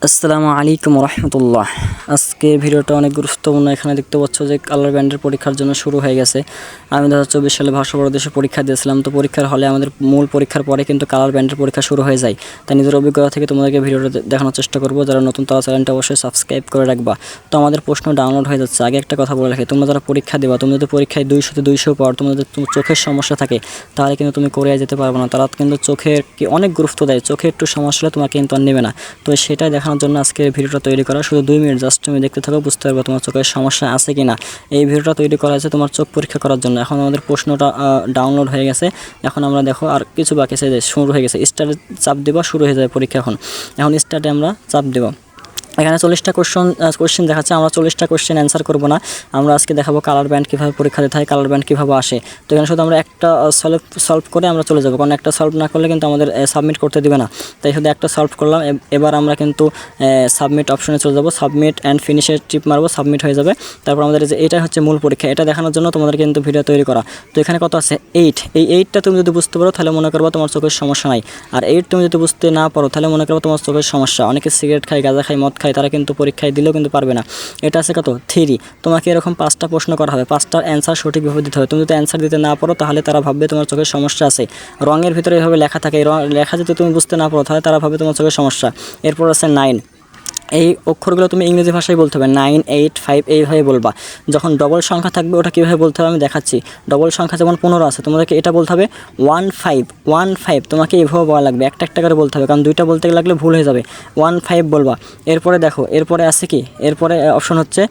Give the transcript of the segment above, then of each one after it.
আসসালামু আলাইকুম রহমতুল্লাহ। আজকে ভিডিওটা অনেক গুরুত্বপূর্ণ। এখানে দেখতে পাচ্ছ যে কালার ব্যান্ডের পরীক্ষার জন্য শুরু হয়ে গেছে। আমি 2024 সালে ভাষা প্রদেশে পরীক্ষা দিয়েছিলাম। তো পরীক্ষার হলে আমাদের মূল পরীক্ষার পরে কিন্তু কালার ব্যান্ডের পরীক্ষা শুরু হয়ে যায়। তাই নিজের অভিজ্ঞতা থেকে তোমাদেরকে ভিডিওটা দেখানোর চেষ্টা করবো। যারা নতুন তারা চ্যানেলটা অবশ্যই সাবস্ক্রাইব করে রাখবা। তো আমাদের প্রশ্ন ডাউনলোড হয়ে যাচ্ছে। আগে একটা কথা বলে রাখি, তোমরা যারা পরীক্ষা দেবা, তুমি যদি পরীক্ষায় 200 পাও, তোমাদের চোখের সমস্যা থাকে, তাহলে কিন্তু তুমি কোরিয়া যেতে পারবে না। তারা কিন্তু চোখের কি অনেক গুরুত্ব দেয়। চোখে একটু সমস্যা হলে তোমাকে কিন্তু আর নেবে না। তো সেটাই দেখানোর জন্য আজকে ভিডিওটা তৈরি করা। শুধু 2 মিনিট জাস্ট তুমি দেখতে থাকো, বুঝতে পারবে তোমার চোখের সমস্যা আছে কিনা। এই ভিডিওটা তৈরি করা হয়েছে তোমার চোখ পরীক্ষা করার জন্য। এখন আমাদের প্রশ্নটা ডাউনলোড হয়ে গেছে। এখন আমরা দেখো আর কিছু বাকি আছে, শুরু হয়ে গেছে। স্টার্টে চাপ দেবা, শুরু হয়ে যাবে পরীক্ষা। এখন স্টার্টে আমরা চাপ দেব। এখানে 40টা কোশ্চেন দেখাচ্ছে। আমরা 40টা কোশ্চেন অ্যান্সার করবো না। আমরা আজকে দেখাবো কালার ব্যান্ড কীভাবে পরীক্ষা দিতে হয়, কালার ব্যান্ড কীভাবে আসে। তো এখানে শুধু আমরা একটা সলভ করে আমরা চলে যাবো, কারণ একটা সলভ না করলে কিন্তু আমাদের সাবমিট করতে দিবে না। তাই শুধু একটা সলভ করলাম। এবার আমরা কিন্তু সাবমিট অপশনে চলে যাবো। সাবমিট অ্যান্ড ফিনিশের টিপ মারবো, সাবমিট হয়ে যাবে। তারপর আমাদের যে এটা হচ্ছে মূল পরীক্ষা, এটা দেখানোর জন্য তোমাদের কিন্তু ভিডিও তৈরি করা। তো এখানে কত আছে? 8। এই 8টা তুমি যদি বুঝতে পারো তাহলে মনে করবো তোমার চোখের সমস্যা নাই। আর 8 তুমি যদি বুঝতে না পারো তাহলে মনে করবো তোমার চোখের সমস্যা। অনেকে সিগারেট খায়, গাঁজা খায়, মদ খায়, তারা কিন্তু পরীক্ষায় দিলেও কিন্তু পারবে না। এটা আছে কত? 3। তোমাকে এরকম 5টা প্রশ্ন করা হবে, 5টার অ্যান্সার সঠিকভাবে দিতে হবে। তুমি যদি অ্যান্সার দিতে না পারো তাহলে তারা ভাববে তোমার চোখের সমস্যা আছে। রঙের ভিতরে এভাবে লেখা থাকে, এই লেখা যদি তুমি বুঝতে না পারো তাহলে তারা ভাববে তোমার চোখের সমস্যা। এরপর আছে 9। এই অক্ষরগুলো তুমি ইংরেজি ভাষায় বলতে হবে, 9, 8, 5 এইভাবে বলবা। যখন ডবল সংখ্যা থাকবে ওটা কীভাবে বলতে হবে আমি দেখাচ্ছি। ডবল সংখ্যা যেমন 15 আছে, তোমাদেরকে এটা বলতে হবে 15 তোমাকে এইভাবে বলা লাগবে, একটা একটা করে বলতে হবে, কারণ 2টা বলতে লাগলে ভুল হয়ে যাবে। 15 বলবা। এরপরে দেখো, এরপরে আছে কি, এরপরে অপশন হচ্ছে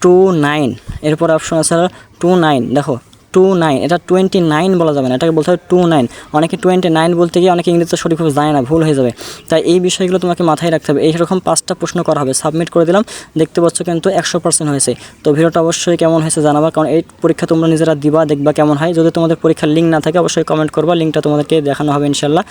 29। এরপরে অপশন আছে 29। দেখো 29, এটা 29 বলা যাবে না, এটাকে বলতে হবে 29। অনেকে 29 বলতে গিয়ে অনেকে ইংরেজিতে সঠিকভাবে জানে না, ভুল হয়ে যাবে। তাই এই বিষয়গুলো তোমাকে মাথায় রাখতে হবে। এইরকম 5টা প্রশ্ন করা হবে। সাবমিট করে দিলাম, দেখতে পাচ্ছ কিন্তু 100% হয়েছে। তো ভিডিওটা অবশ্যই কেমন হয়েছে জানাবা, কারণ এই পরীক্ষা তোমরা নিজেরা দিবা, দেখবা কেমন হয়। যদি তোমাদের পরীক্ষার লিঙ্ক না থাকে অবশ্যই কমেন্ট করবা, লিঙ্কটা তোমাদেরকে দেখানো হবে ইনশাল্লাহ।